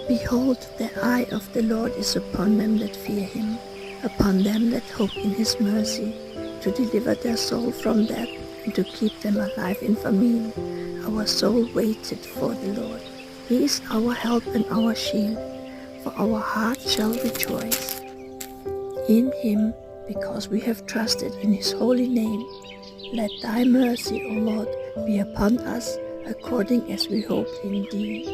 Behold, the eye of the Lord is upon them that fear him, upon them that hope in his mercy, to deliver their soul from death, and to keep them alive in famine. Our soul waited for the Lord. He is our help and our shield, for our heart shall rejoice in him, because we have trusted in his holy name. Let thy mercy, O Lord, be upon us, according as we hope in thee.